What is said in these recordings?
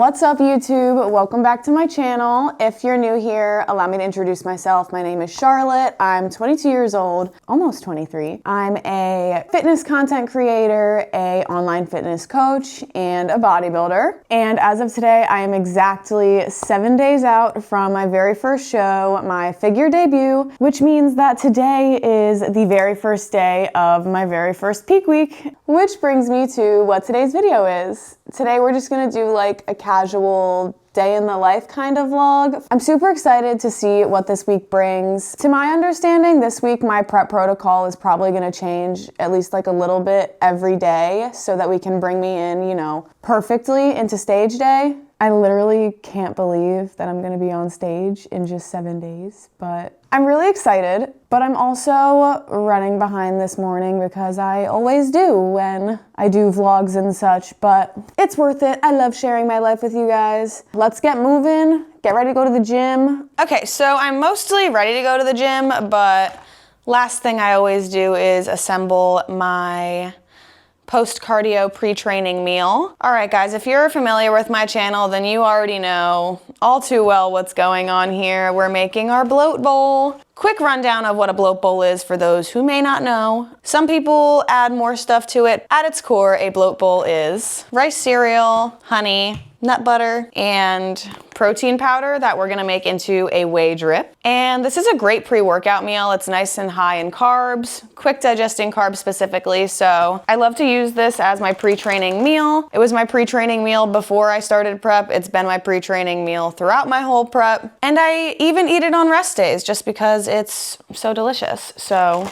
What's up, YouTube? Welcome back to my channel. If you're new here, allow me to introduce myself. My name is Charlotte. I'm 22 years old, almost 23. I'm a fitness content creator, a online fitness coach, and a bodybuilder. And as of today, I am exactly 7 days out from my very first show, my figure debut, which means that today is the very first day of my very first peak week, which brings me to what today's video is. Today, we're just gonna do like a casual day in the life kind of vlog. I'm super excited to see what this week brings. To my understanding, this week my prep protocol is probably gonna change at least like a little bit every day so that we can bring me in, you know, perfectly into stage day. I literally can't believe that I'm gonna be on stage in just 7 days, but I'm really excited, but I'm also running behind this morning because I always do when I do vlogs and such, but it's worth it. I love sharing my life with you guys. Let's get moving, get ready to go to the gym. Okay, so I'm mostly ready to go to the gym, but last thing I always do is assemble my post-cardio pre-training meal. All right, guys, if you're familiar with my channel, then you already know all too well what's going on here. We're making our bloat bowl. Quick rundown of what a bloat bowl is for those who may not know. Some people add more stuff to it. At its core, a bloat bowl is rice cereal, honey, nut butter, and protein powder that we're gonna make into a whey drip. And this is a great pre-workout meal. It's nice and high in carbs, quick digesting carbs specifically. So I love to use this as my pre-training meal. It was my pre-training meal before I started prep. It's been my pre-training meal throughout my whole prep. And I even eat it on rest days just because it's so delicious. So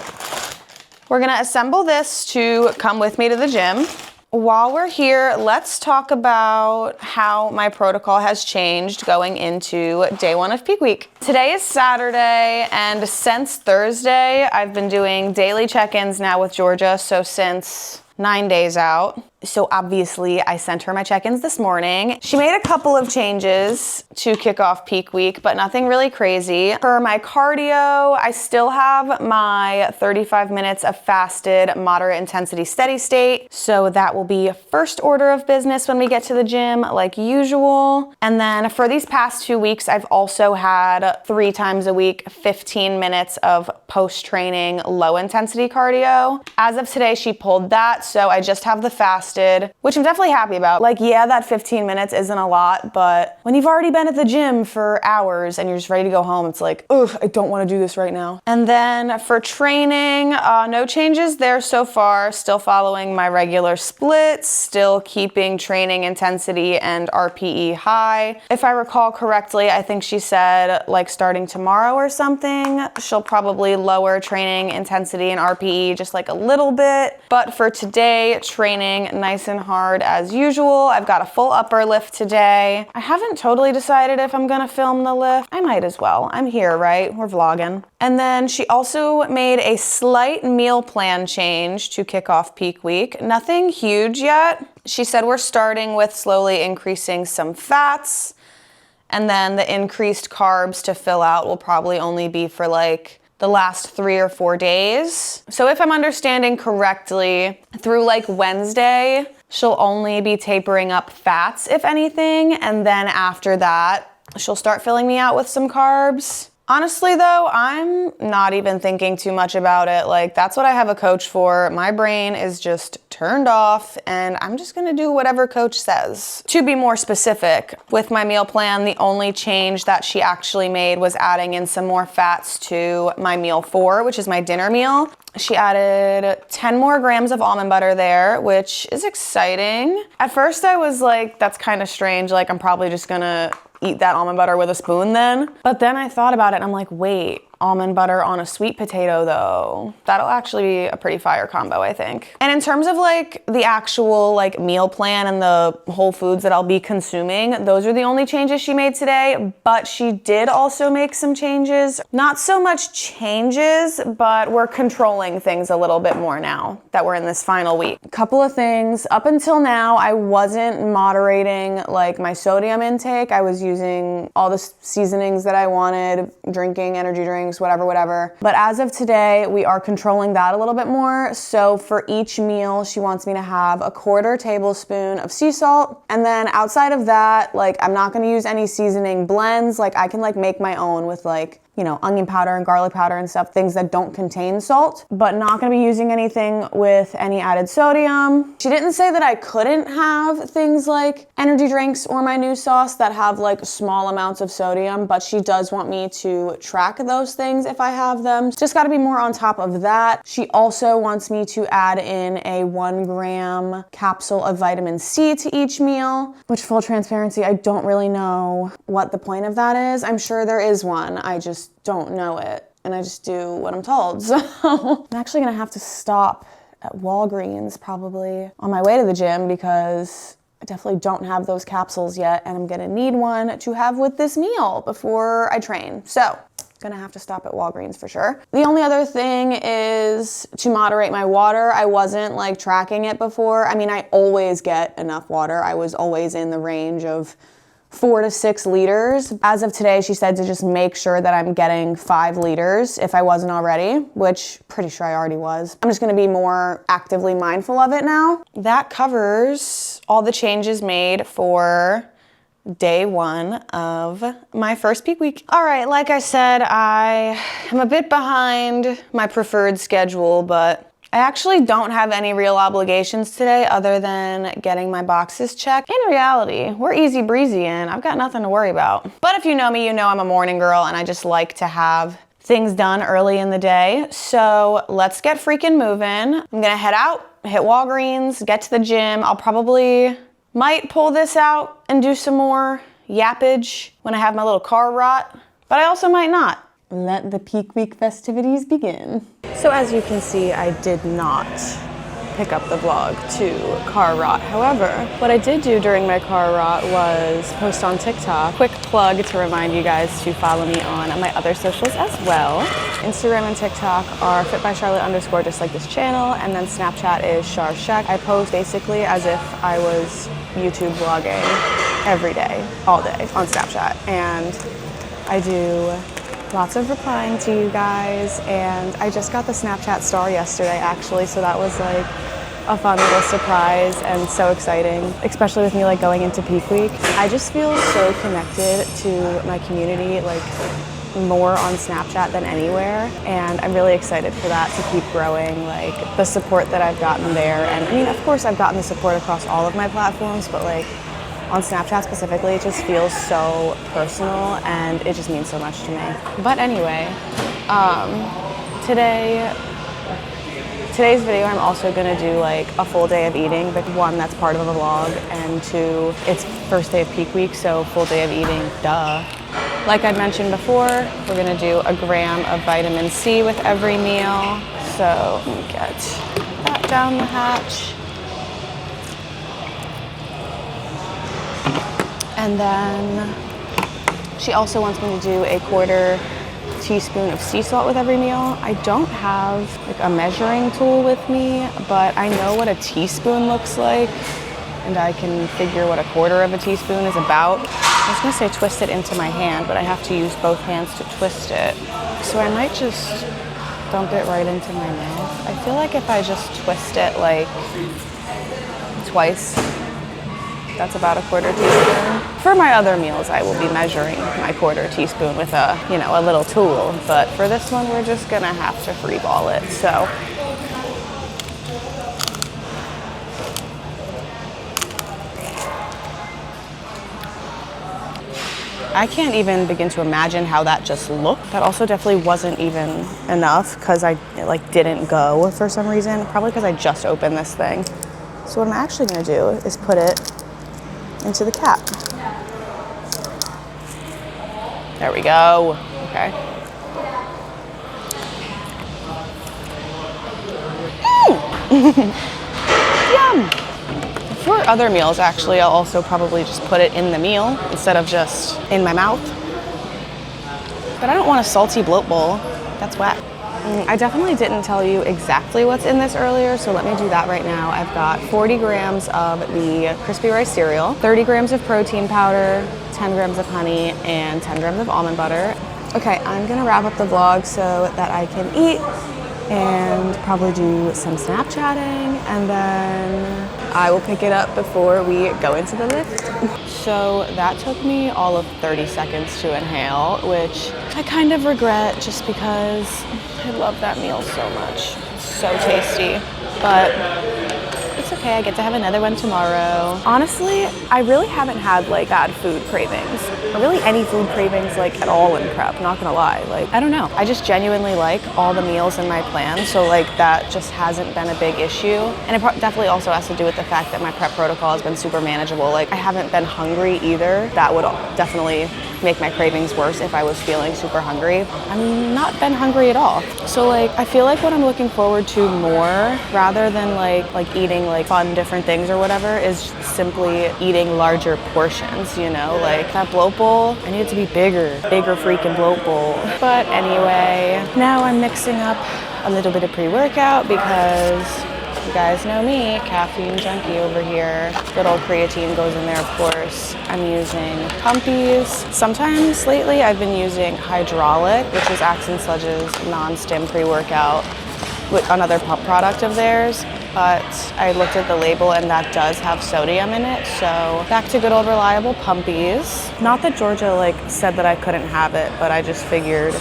we're gonna assemble this to come with me to the gym. While we're here, let's talk about how my protocol has changed going into day one of peak week. Today is Saturday, and since Thursday, I've been doing daily check-ins now with Georgia, so since 9 days out. So obviously I sent her my check-ins this morning. She made a couple of changes to kick off peak week, but nothing really crazy. For my cardio, I still have my 35 minutes of fasted moderate intensity steady state. So that will be first order of business when we get to the gym like usual. And then for these past 2 weeks, I've also had 3 times a week, 15 minutes of post-training low intensity cardio. As of today, she pulled that. So I just have the fasted, which I'm definitely happy about. Like, yeah, that 15 minutes isn't a lot, but when you've already been at the gym for hours and you're just ready to go home, it's like, ugh, I don't want to do this right now. And then for training, no changes there so far. Still following my regular splits, still keeping training intensity and RPE high. If I recall correctly, I think she said like starting tomorrow or something, she'll probably lower training intensity and RPE just like a little bit. But for today, training nice and hard as usual. I've got a full upper lift today. I haven't totally decided if I'm gonna film the lift. I might as well. I'm here, right? We're vlogging. And then she also made a slight meal plan change to kick off peak week. Nothing huge yet. She said we're starting with slowly increasing some fats, and then the increased carbs to fill out will probably only be for like the last 3 or 4 days. So if I'm understanding correctly, through like Wednesday, she'll only be tapering up fats, if anything, and then after that, she'll start filling me out with some carbs. Honestly though, I'm not even thinking too much about it. Like, that's what I have a coach for. My brain is just turned off and I'm just gonna do whatever coach says. To be more specific, with my meal plan, the only change that she actually made was adding in some more fats to my meal 4, which is my dinner meal. She added 10 more grams of almond butter there, which is exciting. At first I was like, that's kind of strange. Like, I'm probably just gonna eat that almond butter with a spoon then. But then I thought about it and I'm like, wait, almond butter on a sweet potato though. That'll actually be a pretty fire combo, I think. And in terms of like the actual like meal plan and the whole foods that I'll be consuming, those are the only changes she made today, but she did also make some changes. Not so much changes, but we're controlling things a little bit more now that we're in this final week. A couple of things. Up until now, I wasn't moderating like my sodium intake. I was using all the seasonings that I wanted, drinking energy drinks, drinks, whatever. But as of today, we are controlling that a little bit more. So for each meal, she wants me to have a 1/4 tablespoon of sea salt. And then outside of that, like, I'm not gonna use any seasoning blends. Like, I can like make my own with like, you know, onion powder and garlic powder and stuff, things that don't contain salt, but not gonna be using anything with any added sodium. She didn't say that I couldn't have things like energy drinks or my NuSauce that have like small amounts of sodium, but she does want me to track those things if I have them. Just gotta be more on top of that. She also wants me to add in a 1 gram capsule of vitamin C to each meal, which, full transparency, I don't really know what the point of that is. I'm sure there is one, I just don't know it, and I just do what I'm told. So I'm actually gonna have to stop at Walgreens probably on my way to the gym because I definitely don't have those capsules yet, and I'm gonna need one to have with this meal before I train. So gonna have to stop at Walgreens for sure. The only other thing is to moderate my water. I wasn't like tracking it before. I mean, I always get enough water. I was always in the range of 4 to 6 liters. As of today, she said to just make sure that I'm getting 5 liters if I wasn't already, which pretty sure I already was. I'm just gonna be more actively mindful of it now. That covers all the changes made for day 1 of my first peak week. All right, like I said, I am a bit behind my preferred schedule, but I actually don't have any real obligations today other than getting my boxes checked. In reality, we're easy breezy and I've got nothing to worry about. But if you know me, you know I'm a morning girl and I just like to have things done early in the day. So let's get freaking moving. I'm gonna head out, hit Walgreens, get to the gym. I'll probably might pull this out and do some more yappage when I have my little car rot, but I also might not. Let the peak week festivities begin. So as you can see, I did not pick up the vlog to car rot. However, what I did do during my car rot was post on TikTok. Quick plug to remind you guys to follow me on my other socials as well. Instagram and TikTok are @fitbycharlotte_, just like this channel, and then Snapchat is charshek. I post basically as if I was YouTube vlogging every day, all day on Snapchat, and I do lots of replying to you guys, and I just got the Snapchat star yesterday actually, so that was like a fun little surprise and so exciting, especially with me like going into peak week. I just feel so connected to my community, like more on Snapchat than anywhere, and I'm really excited for that to keep growing, like the support that I've gotten there. And I mean, of course I've gotten the support across all of my platforms, but like on Snapchat specifically, it just feels so personal and it just means so much to me. But anyway, today's video, I'm also gonna do like a full day of eating, but 1, that's part of a vlog, and 2, it's first day of peak week, so full day of eating, duh. Like I mentioned before, we're gonna do 1 gram of vitamin C with every meal. So let me get that down the hatch. And then she also wants me to do a 1/4 teaspoon of sea salt with every meal. I don't have like a measuring tool with me, but I know what a teaspoon looks like, and I can figure what a 1/4 of a teaspoon is about. I was gonna say twist it into my hand, but I have to use both hands to twist it. So I might just dump it right into my mouth. I feel like if I just twist it like twice, that's about a 1/4 teaspoon. For my other meals, I will be measuring my 1/4 teaspoon with a little tool, but for this one, we're just gonna have to free ball it, so. I can't even begin to imagine how that just looked. That also definitely wasn't even enough because I like didn't go for some reason, probably because I just opened this thing. So what I'm actually gonna do is put it into the cap. There we go. Okay. Yum. For other meals, actually, I'll also probably just put it in the meal instead of just in my mouth. But I don't want a salty bloat bowl. That's whack. I definitely didn't tell you exactly what's in this earlier, so let me do that right now. I've got 40 grams of the crispy rice cereal, 30 grams of protein powder, 10 grams of honey, and 10 grams of almond butter. Okay, I'm gonna wrap up the vlog so that I can eat and probably do some Snapchatting, and then I will pick it up before we go into the lift. So that took me all of 30 seconds to inhale, which I kind of regret just because I love that meal so much. It's so tasty, but it's okay, I get to have another one tomorrow. Honestly, I really haven't had like bad food cravings, or really any food cravings like at all in prep, not gonna lie. Like, I don't know, I just genuinely like all the meals in my plan, so like that just hasn't been a big issue. And it definitely also has to do with the fact that my prep protocol has been super manageable. Like, I haven't been hungry either. That would definitely make my cravings worse if I was feeling super hungry. I'm not been hungry at all. So like, I feel like what I'm looking forward to more, rather than like eating like fun different things or whatever, is simply eating larger portions, you know? Like that bloat bowl, I need it to be bigger freaking bloat bowl. But anyway, now I'm mixing up a little bit of pre-workout because you guys know me, caffeine junkie over here. Good old creatine goes in there, of course. I'm using Pumpies. Sometimes lately I've been using Hydraulic, which is Axe and Sledge's non-stim pre-workout, another pump product of theirs. But I looked at the label and that does have sodium in it, so back to good old reliable Pumpies. Not that Georgia like said that I couldn't have it, but I just figured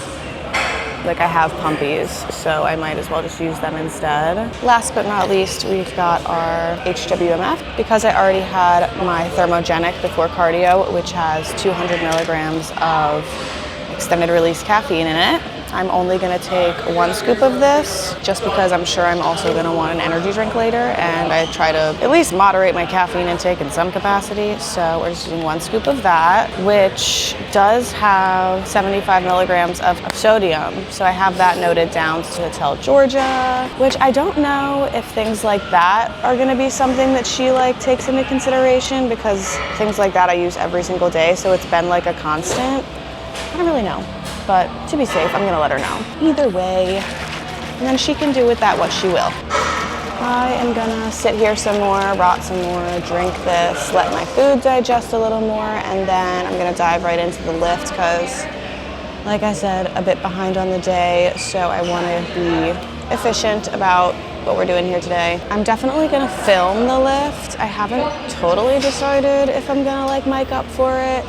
like I have Pumpies, so I might as well just use them instead. Last but not least, we've got our HWMF. Because I already had my Thermogenic before cardio, which has 200 milligrams of extended release caffeine in it. I'm only gonna take 1 scoop of this, just because I'm sure I'm also gonna want an energy drink later, and I try to at least moderate my caffeine intake in some capacity. So we're just doing 1 scoop of that, which does have 75 milligrams of sodium. So I have that noted down to tell Georgia, which I don't know if things like that are gonna be something that she like takes into consideration, because things like that I use every single day, so it's been like a constant. I don't really know. But to be safe, I'm gonna let her know. Either way, and then she can do with that what she will. I am gonna sit here some more, rot some more, drink this, let my food digest a little more, and then I'm gonna dive right into the lift because, like I said, a bit behind on the day, so I wanna be efficient about what we're doing here today. I'm definitely gonna film the lift. I haven't totally decided if I'm gonna like mic up for it.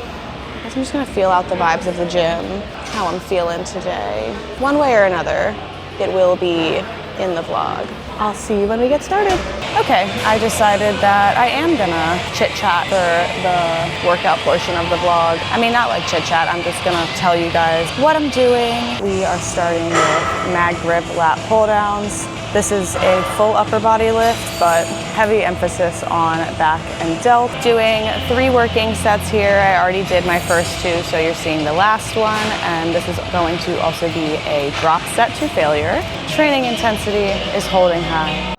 I'm just gonna feel out the vibes of the gym, how I'm feeling today. One way or another, it will be in the vlog. I'll see you when we get started. Okay, I decided that I am gonna chit chat for the workout portion of the vlog. I mean, not like chit chat, I'm just gonna tell you guys what I'm doing. We are starting with mag grip lat pull downs. This is a full upper body lift, but heavy emphasis on back and delt. Doing 3 working sets here. I already did my first 2, so you're seeing the last one, and this is going to also be a drop set to failure. Training intensity is holding high.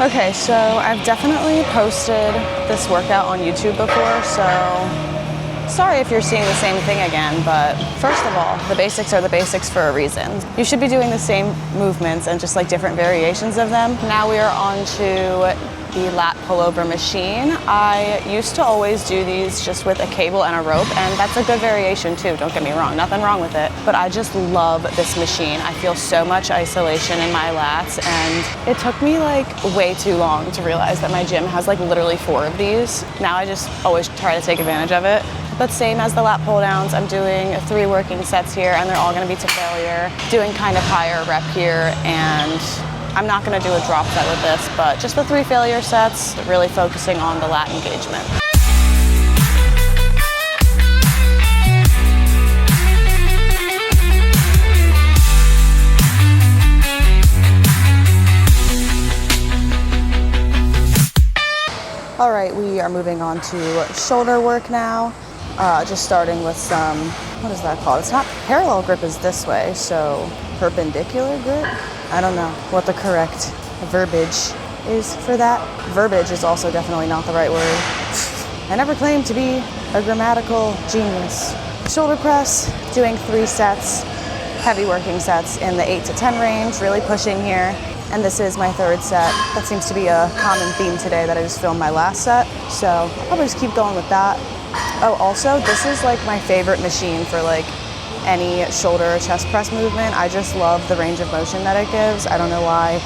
Okay, so I've definitely posted this workout on YouTube before, so sorry if you're seeing the same thing again, but first of all, the basics are the basics for a reason. You should be doing the same movements and just like different variations of them. Now we are on to the lat pullover machine. I used to always do these just with a cable and a rope, and that's a good variation too, don't get me wrong, nothing wrong with it, but I just love this machine. I feel so much isolation in my lats, and it took me like way too long to realize that my gym has like literally 4 of these. Now I just always try to take advantage of it. But same as the lat pull downs, I'm doing 3 working sets here, and they're all gonna be to failure. Doing kind of higher rep here, and I'm not gonna do a drop set with this, but just the 3 failure sets, really focusing on the lat engagement. All right, we are moving on to shoulder work now. Just starting with some, what is that called? It's not parallel grip is this way, so perpendicular grip? I don't know what the correct verbiage is for that. Verbiage is also definitely not the right word. I never claimed to be a grammatical genius. Shoulder press, doing 3 sets, heavy working sets in the 8 to 10 range, really pushing here. And this is my 3rd set. That seems to be a common theme today that I just filmed my last set. So I'll probably just keep going with that. Oh, also, this is like my favorite machine for like any shoulder or chest press movement. I just love the range of motion that it gives. I don't know why.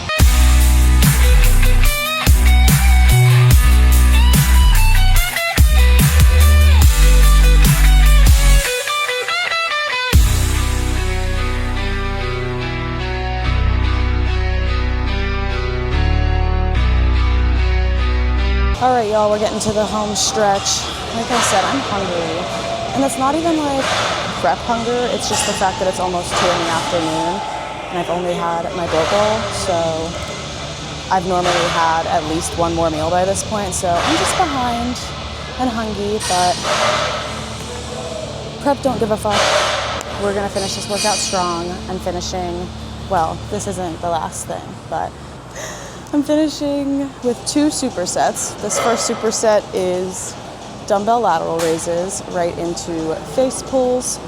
All right, y'all, we're getting to the home stretch. Like I said, I'm hungry. And it's not even like prep hunger, it's just the fact that it's almost 2 in the afternoon and I've only had my bowl, so I've normally had at least 1 more meal by this point, so I'm just behind and hungry, but prep don't give a fuck. We're gonna finish this workout strong. I'm finishing, well, this isn't the last thing, but I'm finishing with 2 supersets. This first superset is dumbbell lateral raises right into face pulls.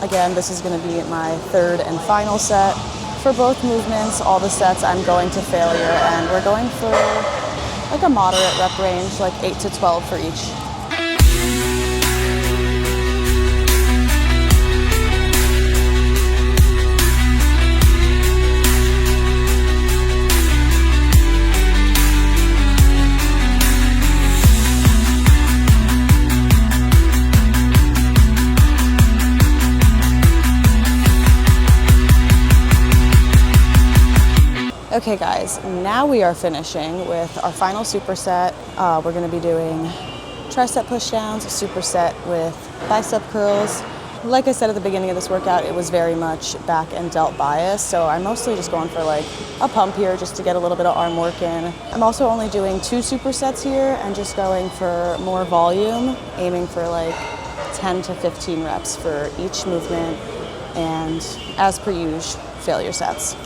Again, this is going to be my 3rd and final set. For both movements, all the sets I'm going to failure, and we're going for like a moderate rep range, like 8 to 12 for each. Okay guys, now we are finishing with our final superset. We're gonna be doing tricep pushdowns, a superset with bicep curls. Like I said at the beginning of this workout, it was very much back and delt bias, so I'm mostly just going for like a pump here just to get a little bit of arm work in. I'm also only doing 2 supersets here and just going for more volume, aiming for like 10 to 15 reps for each movement, and as per usual, failure sets.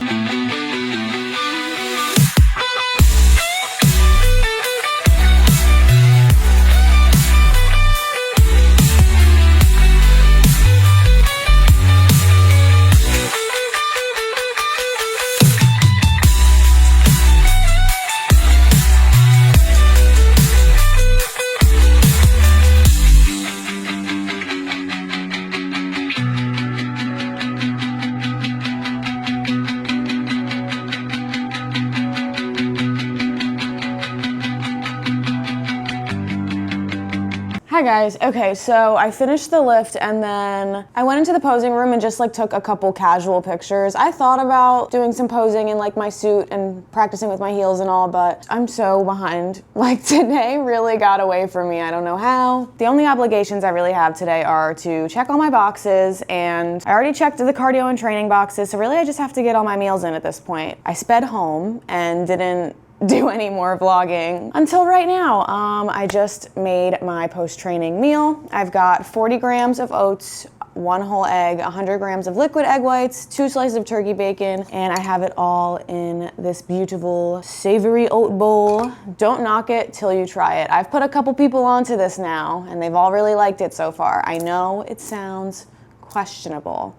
Hi guys, okay, so I finished the lift and then I went into the posing room and just like took a couple casual pictures. I thought about doing some posing in like my suit and practicing with my heels and all, but I'm so behind. Like today really got away from me, I don't know how. The only obligations I really have today are to check all my boxes, and I already checked the cardio and training boxes, so really I just have to get all my meals in at this point. I sped home and didn't do any more vlogging until right now. I just made my post-training meal. I've got 40 grams of oats, 1 whole egg, 100 grams of liquid egg whites, 2 slices of turkey bacon, and I have it all in this beautiful savory oat bowl. Don't knock it till you try it. I've put a couple people onto this now and they've all really liked it so far. I know it sounds questionable.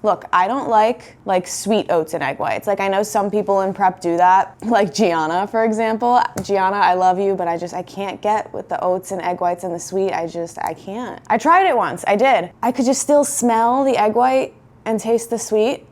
Look, I don't like sweet oats and egg whites. Like I know some people in prep do that, like Gianna, for example. Gianna, I love you, but I can't get with the oats and egg whites and the sweet. I can't. I tried it once, I did. I could just still smell the egg white and taste the sweet.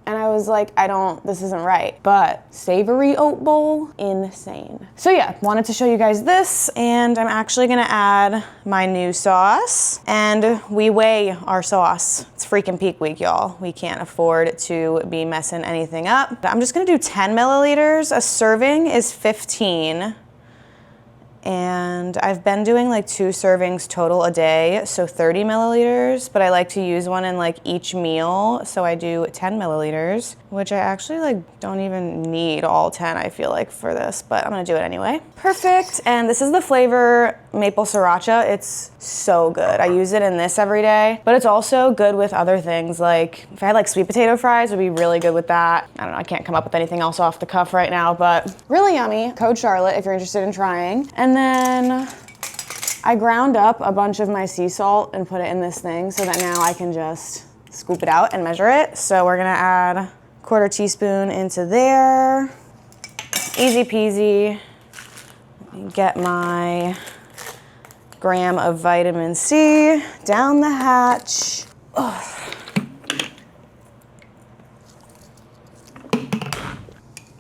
And I was like, this isn't right. But savory oat bowl, insane. So yeah, wanted to show you guys this, and I'm actually gonna add my NuSauce, and we weigh our sauce. It's freaking peak week, y'all. We can't afford to be messing anything up. I'm just gonna do 10 milliliters. A serving is 15. And I've been doing like 2 servings total a day, so 30 milliliters, but I like to use one in like each meal, so I do 10 milliliters, which I actually like don't even need all 10, I feel like, for this, but I'm gonna do it anyway. Perfect, and this is the flavor maple sriracha. It's so good. I use it in this every day, but it's also good with other things. Like if I had like sweet potato fries, it would be really good with that. I don't know, I can't come up with anything else off the cuff right now, but really yummy. Code Charlotte if you're interested in trying. And then I ground up a bunch of my sea salt and put it in this thing so that now I can just scoop it out and measure it. So we're gonna add 1/4 teaspoon into there. Easy peasy. Get my gram of vitamin C down the hatch. Ugh.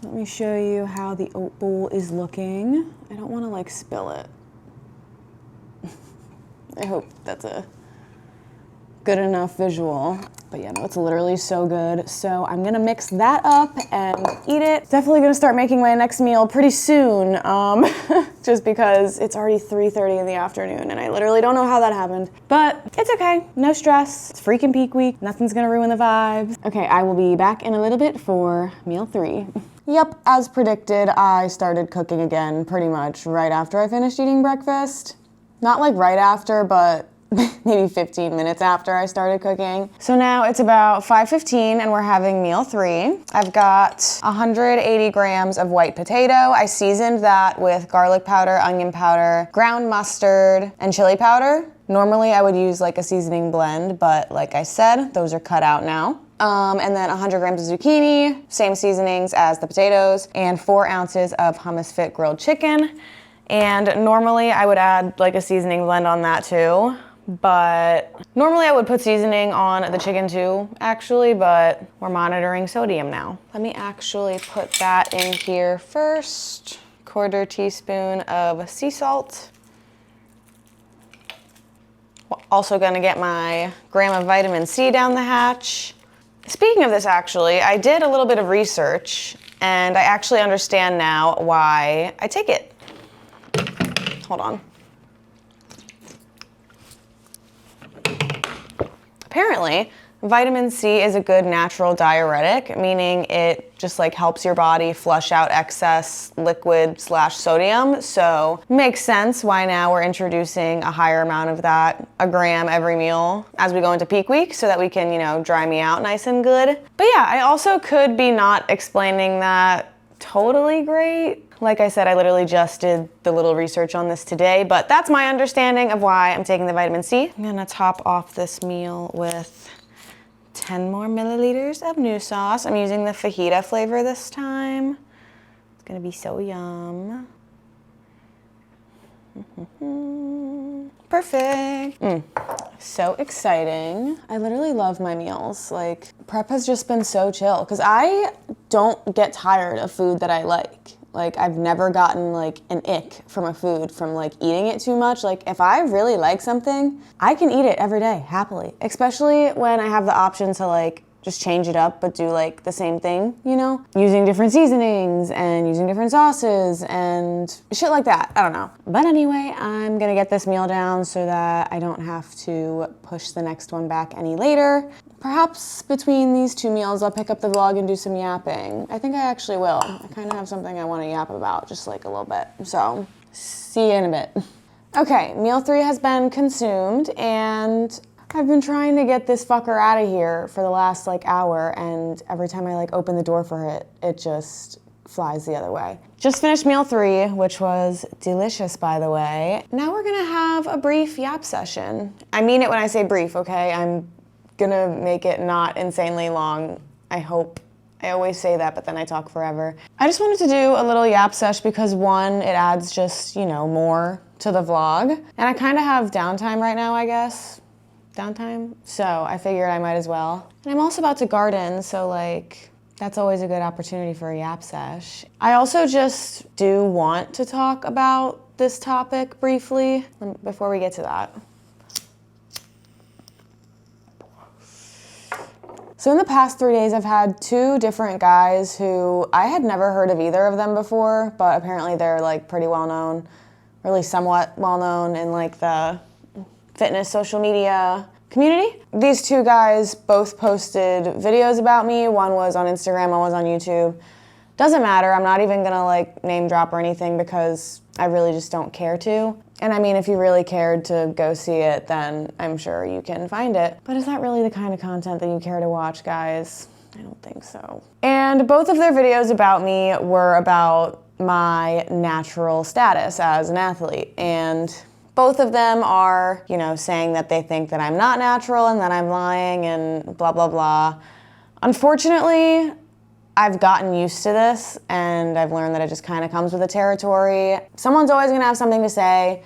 Let me show you how the oat bowl is looking. I don't want to like spill it. I hope that's a good enough visual. But yeah, no, it's literally so good. So I'm gonna mix that up and eat it. Definitely gonna start making my next meal pretty soon, just because it's already 3:30 in the afternoon and I literally don't know how that happened. But it's okay, no stress. It's freaking peak week. Nothing's gonna ruin the vibes. Okay, I will be back in a little bit for meal 3. Yep, as predicted, I started cooking again pretty much right after I finished eating breakfast. Not like right after, but maybe 15 minutes after I started cooking. So now it's about 5:15 and we're having meal 3. I've got 180 grams of white potato. I seasoned that with garlic powder, onion powder, ground mustard, and chili powder. Normally I would use like a seasoning blend, but like I said, those are cut out now. And then 100 grams of zucchini, same seasonings as the potatoes, and 4 ounces of Hummus Fit grilled chicken. And normally I would add like a seasoning blend on that too. But normally I would put seasoning on the chicken too, actually, but we're monitoring sodium now. Let me actually put that in here first. 1/4 teaspoon of sea salt. Also gonna get my gram of vitamin C down the hatch. Speaking of this, actually, I did a little bit of research and I actually understand now why I take it. Hold on. Apparently, vitamin C is a good natural diuretic, meaning it just like helps your body flush out excess liquid/sodium. So makes sense why now we're introducing a higher amount of that, a gram every meal as we go into peak week so that we can, you know, dry me out nice and good. But yeah, I also could be not explaining that totally great. Like I said, I literally just did the little research on this today, but that's my understanding of why I'm taking the vitamin C. I'm gonna top off this meal with 10 more milliliters of NuSauce. I'm using the fajita flavor this time. It's gonna be so yum. Perfect. So exciting. I literally love my meals. Like, prep has just been so chill because I don't get tired of food that I like. Like, I've never gotten like an ick from a food from like eating it too much. Like, if I really like something, I can eat it every day happily, especially when I have the option to like just change it up but do like the same thing, you know? Using different seasonings and using different sauces and shit like that. I don't know. But anyway, I'm gonna get this meal down so that I don't have to push the next one back any later. Perhaps between these 2 meals, I'll pick up the vlog and do some yapping. I think I actually will. I kind of have something I want to yap about, just like a little bit. So, see you in a bit. Okay, meal 3 has been consumed, and I've been trying to get this fucker out of here for the last like hour, and every time I like open the door for it, it just flies the other way. Just finished meal 3, which was delicious, by the way. Now we're gonna have a brief yap session. I mean it when I say brief, okay? I'm gonna make it not insanely long, I hope. I always say that, but then I talk forever. I just wanted to do a little yap sesh because 1, it adds just, you know, more to the vlog. And I kind of have downtime right now, I guess. Downtime? So I figured I might as well. And I'm also about to garden, so like, that's always a good opportunity for a yap sesh. I also just do want to talk about this topic briefly before we get to that. So in the past 3 days, I've had 2 different guys who I had never heard of either of them before, but apparently they're like pretty well known or at least somewhat well-known in like the fitness social media community. These two guys both posted videos about me. One was on Instagram, one was on YouTube. Doesn't matter, I'm not even gonna like name drop or anything because I really just don't care to. And I mean, if you really cared to go see it, then I'm sure you can find it. But is that really the kind of content that you care to watch, guys? I don't think so. And both of their videos about me were about my natural status as an athlete. And both of them are, you know, saying that they think that I'm not natural and that I'm lying and blah, blah, blah. Unfortunately, I've gotten used to this and I've learned that it just kind of comes with the territory. Someone's always gonna have something to say.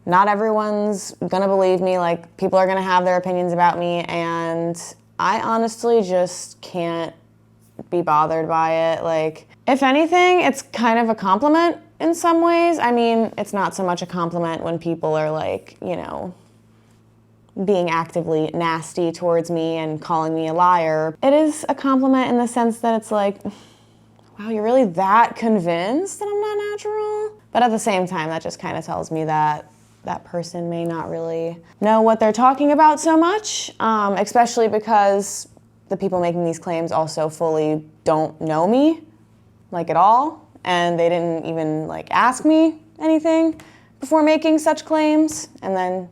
Not everyone's gonna believe me. Like, people are gonna have their opinions about me, and I honestly just can't be bothered by it. Like, if anything, it's kind of a compliment in some ways. I mean, it's not so much a compliment when people are like, you know, being actively nasty towards me and calling me a liar. It is a compliment in the sense that it's like, wow, you're really that convinced that I'm not natural? But at the same time, that just kind of tells me that that person may not really know what they're talking about so much, especially because the people making these claims also fully don't know me, like, at all, and they didn't even like ask me anything before making such claims, and then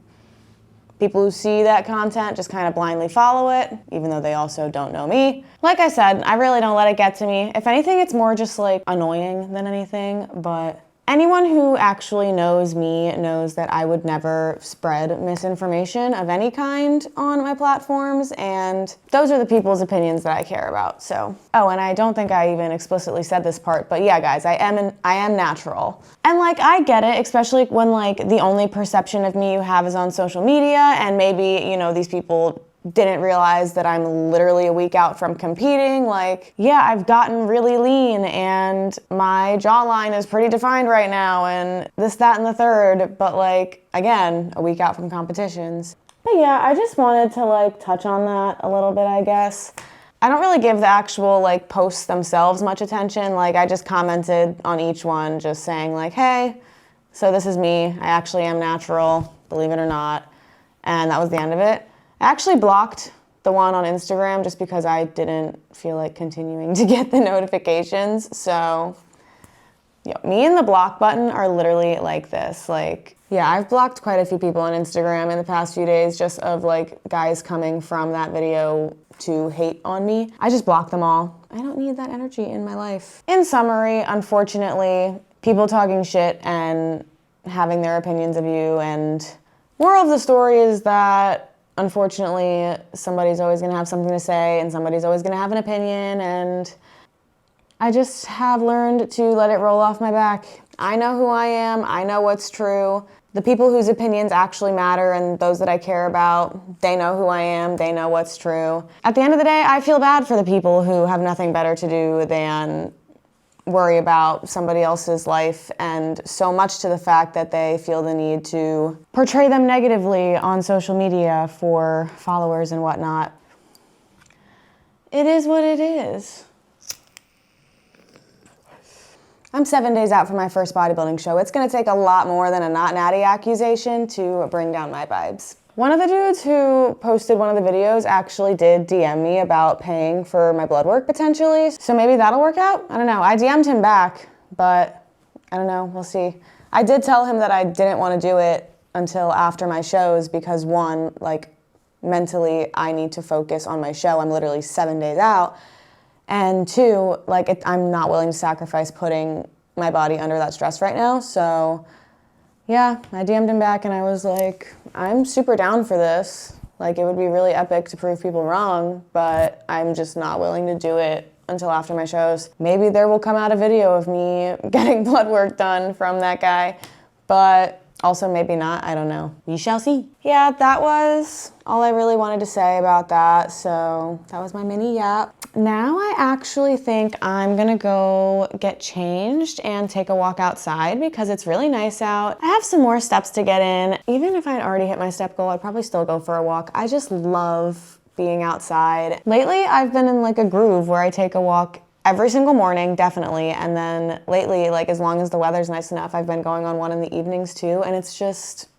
people who see that content just kind of blindly follow it, even though they also don't know me. Like I said, I really don't let it get to me. If anything, it's more just like annoying than anything, but anyone who actually knows me knows that I would never spread misinformation of any kind on my platforms, and those are the people's opinions that I care about. So, oh, and I don't think I even explicitly said this part, but yeah, guys, I am natural. And like, I get it, especially when like the only perception of me you have is on social media, and maybe, you know, these people didn't realize that I'm literally a week out from competing. Like, yeah, I've gotten really lean and my jawline is pretty defined right now and this, that, and the third, but like, again, a week out from competitions. But yeah, I just wanted to like touch on that a little bit, I guess. I don't really give the actual like posts themselves much attention. Like, I just commented on each one just saying like, hey, so this is me. I actually am natural, believe it or not. And that was the end of it. I actually blocked the one on Instagram just because I didn't feel like continuing to get the notifications. So, yeah, me and the block button are literally like this. Like, yeah, I've blocked quite a few people on Instagram in the past few days just of like guys coming from that video to hate on me. I just blocked them all. I don't need that energy in my life. In summary, unfortunately, people talking shit and having their opinions of you, and moral of the story is that unfortunately, somebody's always gonna have something to say and somebody's always gonna have an opinion, and I just have learned to let it roll off my back. I know who I am, I know what's true. The people whose opinions actually matter and those that I care about, they know who I am, they know what's true. At the end of the day, I feel bad for the people who have nothing better to do than worry about somebody else's life, and so much to the fact that they feel the need to portray them negatively on social media for followers and whatnot. It is what it is. I'm 7 days out from my first bodybuilding show. It's gonna take a lot more than a not natty accusation to bring down my vibes. One of the dudes who posted one of the videos actually did DM me about paying for my blood work potentially, so maybe that'll work out? I don't know. I DM'd him back, but I don't know, we'll see. I did tell him that I didn't want to do it until after my shows because one, like, mentally I need to focus on my show. I'm literally 7 days out. And two, like, I'm not willing to sacrifice putting my body under that stress right now, so yeah, I DM'd him back and I was like, I'm super down for this. Like, it would be really epic to prove people wrong, but I'm just not willing to do it until after my shows. Maybe there will come out a video of me getting blood work done from that guy, but also maybe not, I don't know. We shall see. Yeah, that was all I really wanted to say about that, so that was my mini yap. Now I actually think I'm gonna go get changed and take a walk outside because it's really nice out. I have some more steps to get in. Even if I'd already hit my step goal, I'd probably still go for a walk. I just love being outside. Lately, I've been in like a groove where I take a walk every single morning, definitely. And then lately, like as long as the weather's nice enough, I've been going on one in the evenings too. And it's just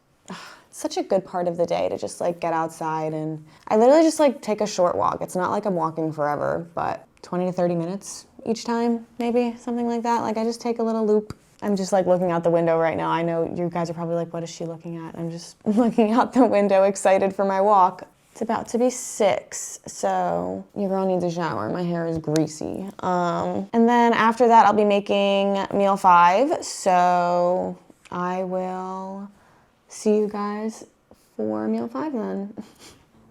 such a good part of the day to just like get outside. And I literally just like take a short walk. It's not like I'm walking forever, but 20 to 30 minutes each time, maybe something like that. Like I just take a little loop. I'm just like looking out the window right now. I know you guys are probably like, what is she looking at? I'm just looking out the window, excited for my walk. It's about to be 6, so your girl needs a shower. My hair is greasy. And then after that, I'll be making meal 5. So I will see you guys for meal 5 then.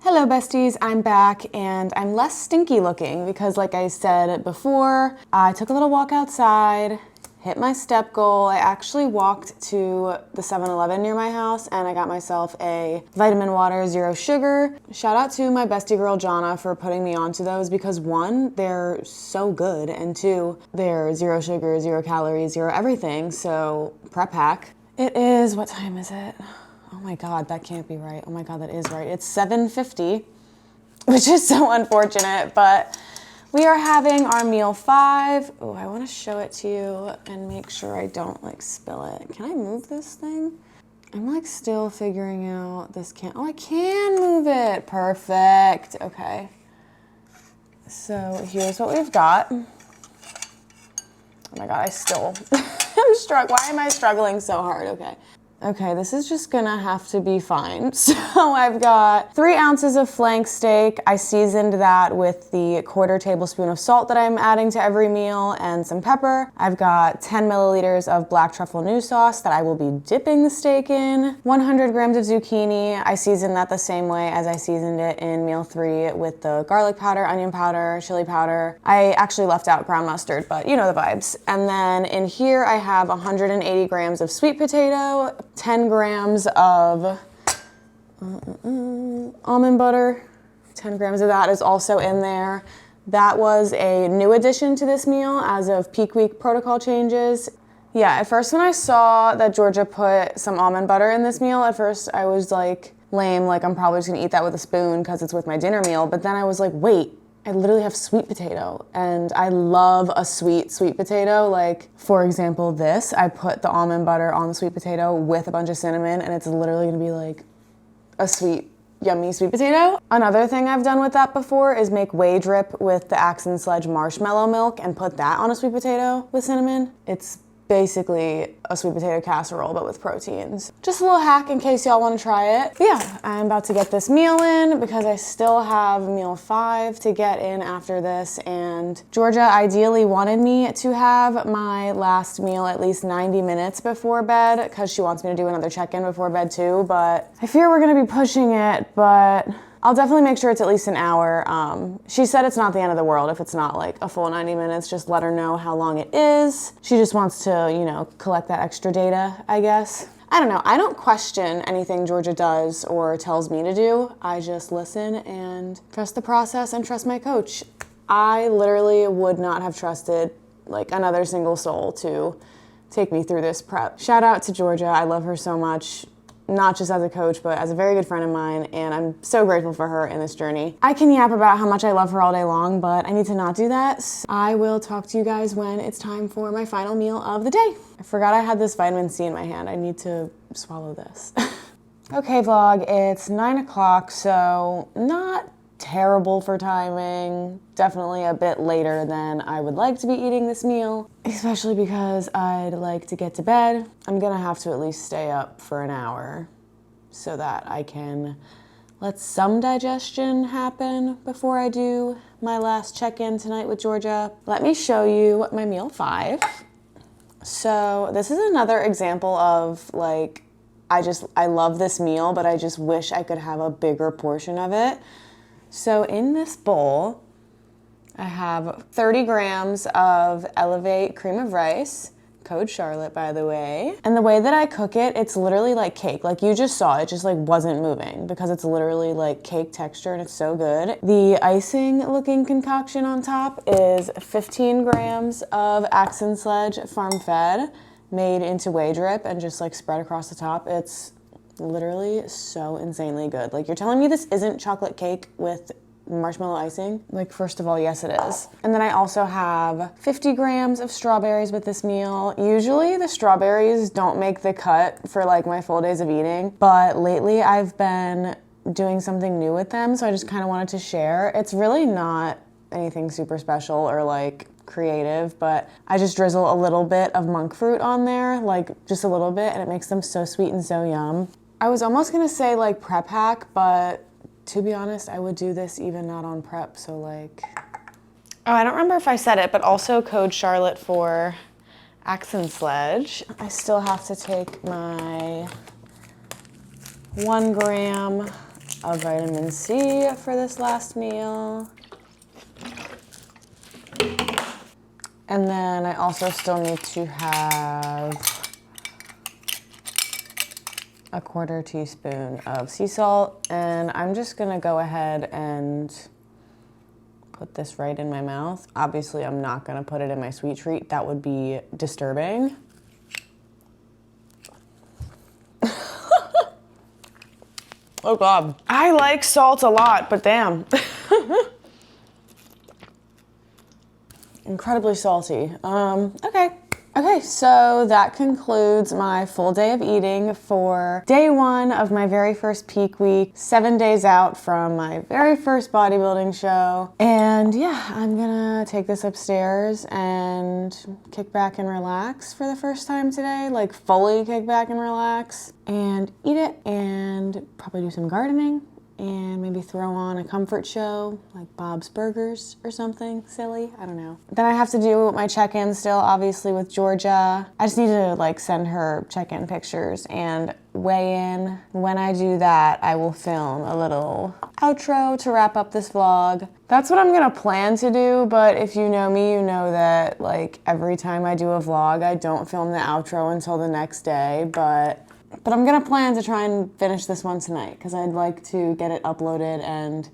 Hello besties, I'm back and I'm less stinky looking because like I said before, I took a little walk outside, hit my step goal. I actually walked to the 7-Eleven near my house and I got myself a vitamin water, 0 sugar. Shout out to my bestie girl, Jonna, for putting me onto those because 1, they're so good, and 2, they're 0 sugar, 0 calories, 0 everything, so prep hack. It is, what time is it? Oh my God, that can't be right. Oh my God, that is right. It's 7:50, which is so unfortunate, but we are having our meal 5. Oh, I want to show it to you and make sure I don't like spill it. Can I move this thing? I'm like still figuring out this oh, I can move it. Perfect. Okay. So here's what we've got. Oh my God, I still, I'm struggling. Why am I struggling so hard? Okay. Okay, this is just gonna have to be fine. So I've got 3 ounces of flank steak. I seasoned that with the 1/4 tablespoon of salt that I'm adding to every meal and some pepper. I've got 10 milliliters of black truffle NuSauce that I will be dipping the steak in. 100 grams of zucchini. I seasoned that the same way as I seasoned it in meal 3 with the garlic powder, onion powder, chili powder. I actually left out ground mustard, but you know the vibes. And then in here I have 180 grams of sweet potato, 10 grams of almond butter. 10 grams of that is also in there. That was a new addition to this meal as of peak week protocol changes. Yeah, at first when I saw that Georgia put some almond butter in this meal, at first I was like, lame, like I'm probably just gonna eat that with a spoon because it's with my dinner meal. But then I was like, wait, I literally have sweet potato and I love a sweet potato. Like for example, this, I put the almond butter on the sweet potato with a bunch of cinnamon and it's literally gonna be like a sweet, yummy sweet potato. Another thing I've done with that before is make whey drip with the Axe and Sledge marshmallow milk and put that on a sweet potato with cinnamon. It's basically a sweet potato casserole, but with proteins. Just a little hack in case y'all want to try it. But yeah, I'm about to get this meal in because I still have meal 5 to get in after this. And Georgia ideally wanted me to have my last meal at least 90 minutes before bed because she wants me to do another check-in before bed too. But I fear we're going to be pushing it, but I'll definitely make sure it's at least an hour. She said it's not the end of the world if it's not like a full 90 minutes. Just let her know how long it is. She just wants to, you know, collect that extra data, I guess. I don't know. I don't question anything Georgia does or tells me to do. I just listen and trust the process and trust my coach. I literally would not have trusted like another single soul to take me through this prep. Shout out to Georgia. I love her so much. Not just as a coach, but as a very good friend of mine, and I'm so grateful for her in this journey. I can yap about how much I love her all day long, but I need to not do that. So I will talk to you guys when it's time for my final meal of the day. I forgot I had this vitamin C in my hand. I need to swallow this. Okay, vlog, it's 9 o'clock, so not terrible for timing. Definitely a bit later than I would like to be eating this meal, especially because I'd like to get to bed. I'm gonna have to at least stay up for an hour so that I can let some digestion happen before I do my last check-in tonight with Georgia. Let me show you my meal 5. So this is another example of like, I love this meal, but I just wish I could have a bigger portion of it. So in this bowl, I have 30 grams of Elev8 cream of rice, code Charlotte, by the way. And the way that I cook it, it's literally like cake. Like you just saw, it just like wasn't moving because it's literally like cake texture and it's so good. The icing looking concoction on top is 15 grams of Axe and Sledge farm fed made into whey drip and just like spread across the top. It's literally so insanely good. Like you're telling me this isn't chocolate cake with marshmallow icing? Like, first of all, yes it is. And then I also have 50 grams of strawberries with this meal. Usually the strawberries don't make the cut for like my full days of eating, but lately I've been doing something new with them, so I just kind of wanted to share. It's really not anything super special or like creative, but I just drizzle a little bit of monk fruit on there, like just a little bit, and it makes them so sweet and so yum. I was almost gonna say like prep hack, but to be honest, I would do this even not on prep, so like, oh, I don't remember if I said it, but also code Charlotte for Axe and Sledge. I still have to take my 1 gram of vitamin C for this last meal. And then I also still need to have a 1/4 teaspoon of sea salt. And I'm just gonna go ahead and put this right in my mouth. Obviously, I'm not gonna put it in my sweet treat. That would be disturbing. Oh God. I like salt a lot, but damn. Incredibly salty. Okay, so that concludes my full day of eating for day 1 of my very first peak week, 7 days out from my very first bodybuilding show. And yeah, I'm gonna take this upstairs and kick back and relax for the first time today, like fully kick back and relax and eat it, and probably do some gardening and maybe throw on a comfort show like Bob's Burgers or something silly. I don't know. Then I have to do my check-in still, obviously, with Georgia. I just need to like send her check-in pictures and weigh in. When I do that, I will film a little outro to wrap up this vlog. That's what I'm gonna plan to do, but if you know me, you know that like every time I do a vlog, I don't film the outro until the next day, but I'm gonna plan to try and finish this one tonight because I'd like to get it uploaded and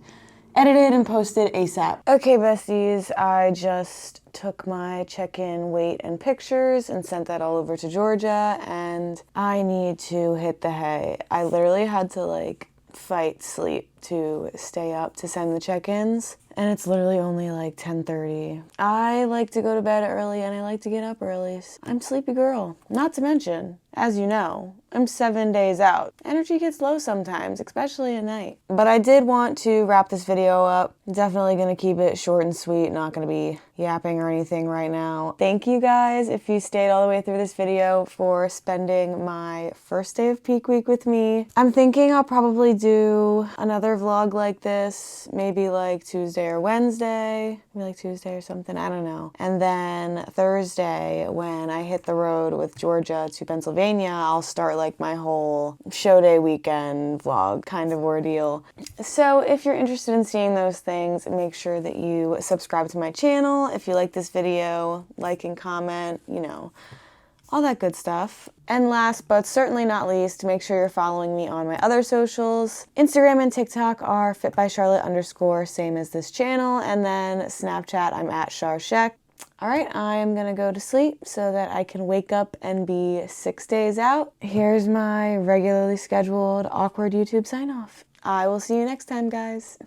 edited and posted ASAP. Okay, besties, I just took my check-in weight and pictures and sent that all over to Georgia, and I need to hit the hay. I literally had to like fight sleep to stay up to send the check-ins, and it's literally only like 10:30. I like to go to bed early and I like to get up early. I'm a sleepy girl. Not to mention, as you know, I'm 7 days out. Energy gets low sometimes, especially at night. But I did want to wrap this video up. Definitely gonna keep it short and sweet, not gonna be yapping or anything right now. Thank you guys if you stayed all the way through this video for spending my first day of peak week with me. I'm thinking I'll probably do another vlog like this, maybe like Tuesday or Wednesday, maybe like Tuesday or something, I don't know. And then Thursday, when I hit the road with Georgia to Pennsylvania, I'll start like my whole show day weekend vlog kind of ordeal. So if you're interested in seeing those things, make sure that you subscribe to my channel. If you like this video, like and comment, you know, all that good stuff. And last but certainly not least, make sure you're following me on my other socials. Instagram and TikTok are fitbycharlotte_, same as this channel. And then Snapchat, I'm at charshek. All right, I'm gonna go to sleep so that I can wake up and be 6 days out. Here's my regularly scheduled awkward YouTube sign off. I will see you next time, guys.